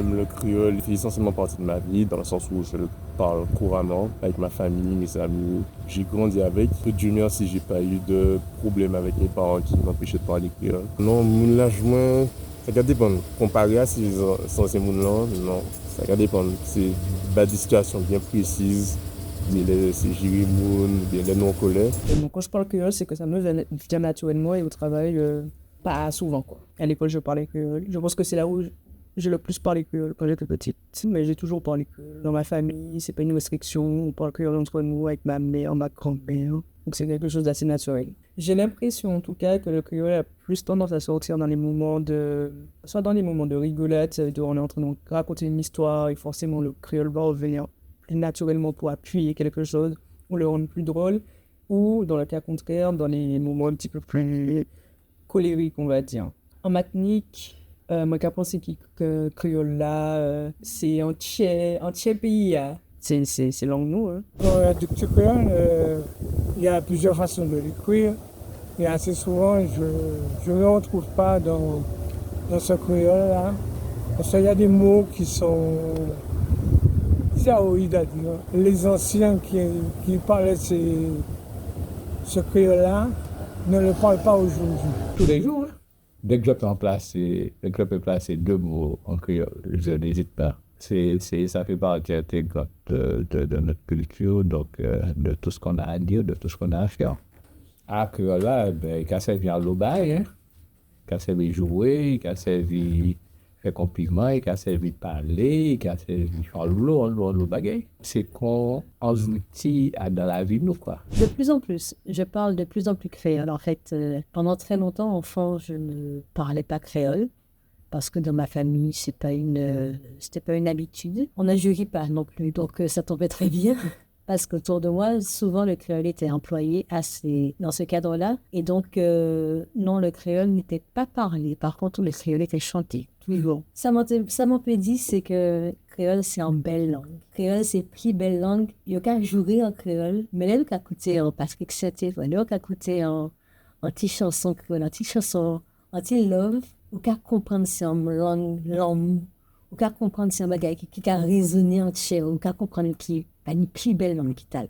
moi-même, le créole fait essentiellement partie de ma vie, dans le sens où je le parle couramment avec ma famille, mes amis. J'ai grandi avec. Dieu merci, j'ai pas eu de problème avec mes parents qui m'empêchaient de parler créole. Non, mon l'âge, moi, ça va dépendre. Comparé à ces gens-là, non, ça va dépendre. C'est des situations bien précises. C'est gérer moun, bien les noms collés. Donc, quand je parle créole, c'est que ça me vient naturellement et au travail, pas souvent, quoi. À l'école, je parlais créole. Je pense que c'est là où j'ai le plus parlé créole quand j'étais petite. Mais j'ai toujours parlé créole. Dans ma famille, c'est pas une restriction. On parle créole entre nous avec ma mère, ma grand-mère. Donc, c'est quelque chose d'assez naturel. J'ai l'impression, en tout cas, que le créole a plus tendance à sortir dans les moments de... soit dans les moments de rigolade, où on est en train de raconter une histoire et forcément le créole va revenir naturellement pour appuyer quelque chose ou le rendre plus drôle, ou dans le cas contraire, dans les moments un petit peu plus colériques, on va dire. En matinique, moi, je pense que créole là, c'est un tiers pays. Hein. C'est langue nous. Hein. Dans la dictée créole, il y a plusieurs façons de l'écrire. Et assez souvent, je ne le retrouve pas dans ce créole-là. Parce qu'il y a des mots qui sont... C'est horrible à dire. Les anciens qui parlaient ce créole-là ne le parlent pas aujourd'hui. Tous les jours, hein. Dès que je peux placer deux mots en créole, je n'hésite pas. Ça fait partie intégrante de notre culture, donc de tout ce qu'on a à dire, de tout ce qu'on a à faire. À créole là, ben, il a servi à l'obaye, hein. Il a servi à jouer, il a servi faire compliment, il a servi de parler, il a servi de faire l'eau bagaille. C'est qu'on outil dans la vie, nous, quoi. De plus en plus, je parle de plus en plus créole. En fait, pendant très longtemps, enfant, je ne parlais pas créole parce que dans ma famille, c'était pas une habitude. On n'injurie pas non plus, donc ça tombait très bien. Parce qu'autour de moi, souvent, le créole était employé dans ce cadre-là. Et donc, non, le créole n'était pas parlé. Par contre, le créole était chanté. Toujours. Ça m'a dit, c'est que créole, c'est une belle langue. Créole, c'est plus belle langue. Il y a qu'à jouer en créole. Mais là, il y a qu'à écouter en Patrick Saint-Étienne. Il y a qu'à écouter en petite chanson créole, en petite chanson, en petite love. Il y a qu'à comprendre c'est en langue. Ou qu'à comprendre c'est un bagage qui a résonné en chair, ou qu'à comprendre qui est une plus belle langue qui t'a là.